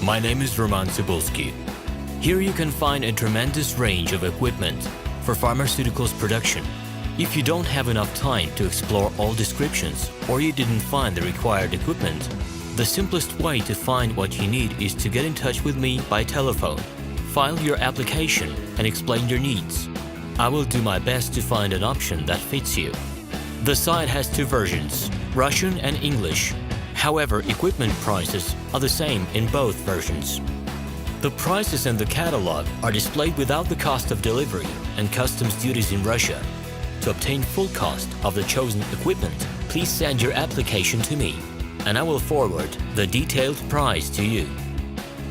my name is Roman Cybulski. Here you can find a tremendous range of equipment for pharmaceuticals production. If you don't have enough time to explore all descriptions or you didn't find the required equipment, the simplest way to find what you need is to get in touch with me by telephone. File your application and explain your needs. I will do my best to find an option that fits you. The site has two versions, Russian and English. However, equipment prices are the same in both versions. The prices in the catalog are displayed without the cost of delivery and customs duties in Russia. To obtain full cost of the chosen equipment, please send your application to me, and I will forward the detailed price to you.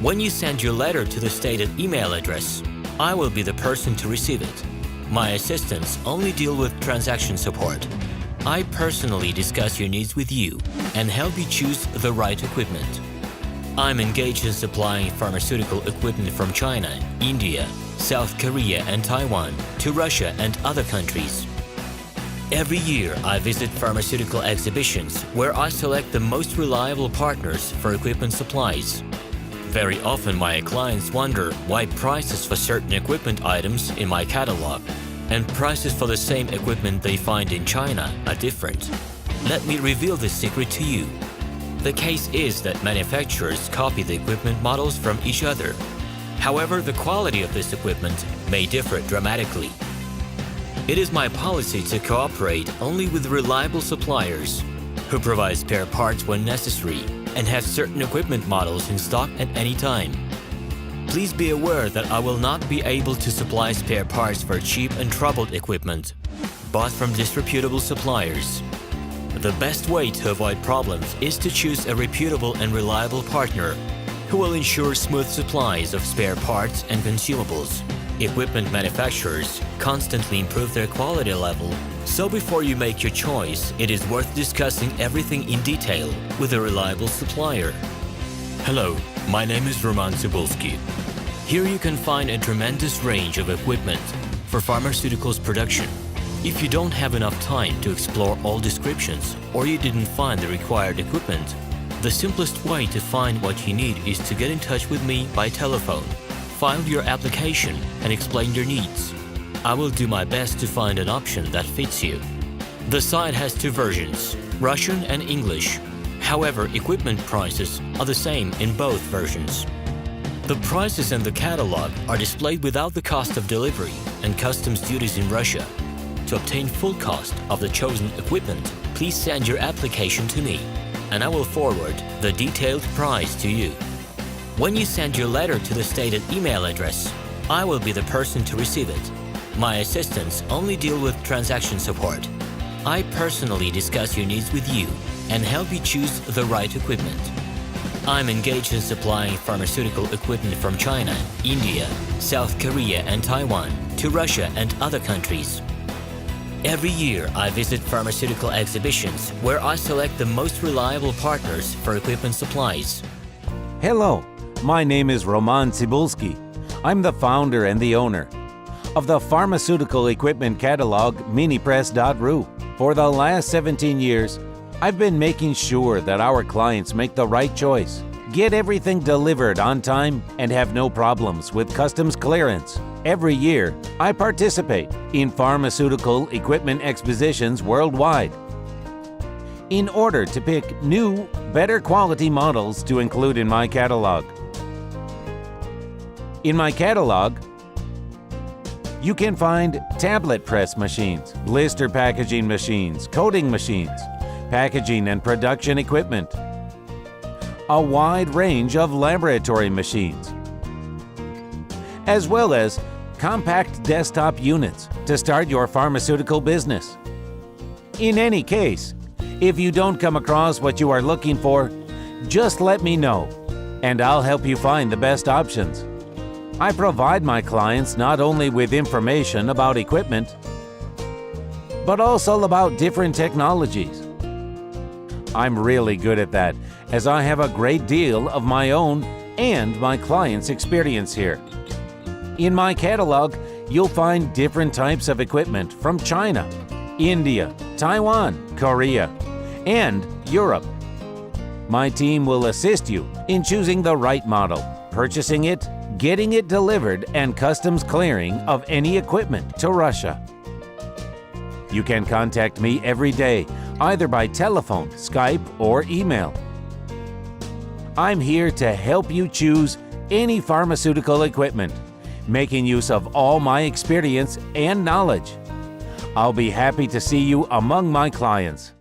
When you send your letter to the stated email address, I will be the person to receive it. My assistants only deal with transaction support. I personally discuss your needs with you and help you choose the right equipment. I'm engaged in supplying pharmaceutical equipment from China, India, South Korea and Taiwan to Russia and other countries. Every year, I visit pharmaceutical exhibitions where I select the most reliable partners for equipment supplies. Very often, my clients wonder why prices for certain equipment items in my catalog and prices for the same equipment they find in China are different. Let me reveal this secret to you. The case is that manufacturers copy the equipment models from each other. However, the quality of this equipment may differ dramatically. It is my policy to cooperate only with reliable suppliers who provide spare parts when necessary and have certain equipment models in stock at any time. Please be aware that I will not be able to supply spare parts for cheap and troubled equipment bought from disreputable suppliers. The best way to avoid problems is to choose a reputable and reliable partner who will ensure smooth supplies of spare parts and consumables. Equipment manufacturers constantly improve their quality level, so before you make your choice, it is worth discussing everything in detail with a reliable supplier. Hello, my name is Roman Cybulski. Here you can find a tremendous range of equipment for pharmaceuticals production. If you don't have enough time to explore all descriptions or you didn't find the required equipment, the simplest way to find what you need is to get in touch with me by telephone. File your application and explain your needs. I will do my best to find an option that fits you. The site has two versions, Russian and English. However, equipment prices are the same in both versions. The prices in the catalog are displayed without the cost of delivery and customs duties in Russia. To obtain full cost of the chosen equipment, please send your application to me, and I will forward the detailed price to you. When you send your letter to the stated email address, I will be the person to receive it. My assistants only deal with transaction support. I personally discuss your needs with you and help you choose the right equipment. I'm engaged in supplying pharmaceutical equipment from China, India, South Korea and Taiwan to Russia and other countries. Every year, I visit pharmaceutical exhibitions where I select the most reliable partners for equipment supplies. Hello, my name is Roman Cybulski. I'm the founder and the owner of the pharmaceutical equipment catalog minipress.ru. For the last 17 years, I've been making sure that our clients make the right choice, get everything delivered on time, and have no problems with customs clearance. Every year, I participate in pharmaceutical equipment expositions worldwide in order to pick new, better quality models to include in my catalog. In my catalog, you can find tablet press machines, blister packaging machines, coating machines, packaging and production equipment, a wide range of laboratory machines, as well as compact desktop units to start your pharmaceutical business. In any case, if you don't come across what you are looking for, just let me know, and I'll help you find the best options. I provide my clients not only with information about equipment, but also about different technologies. I'm really good at that, as I have a great deal of my own and my clients' experience here. In my catalog, you'll find different types of equipment from China, India, Taiwan, Korea, and Europe. My team will assist you in choosing the right model, purchasing it, getting it delivered, and customs clearing of any equipment to Russia. You can contact me every day, either by telephone, Skype, or email. I'm here to help you choose any pharmaceutical equipment, making use of all my experience and knowledge. I'll be happy to see you among my clients.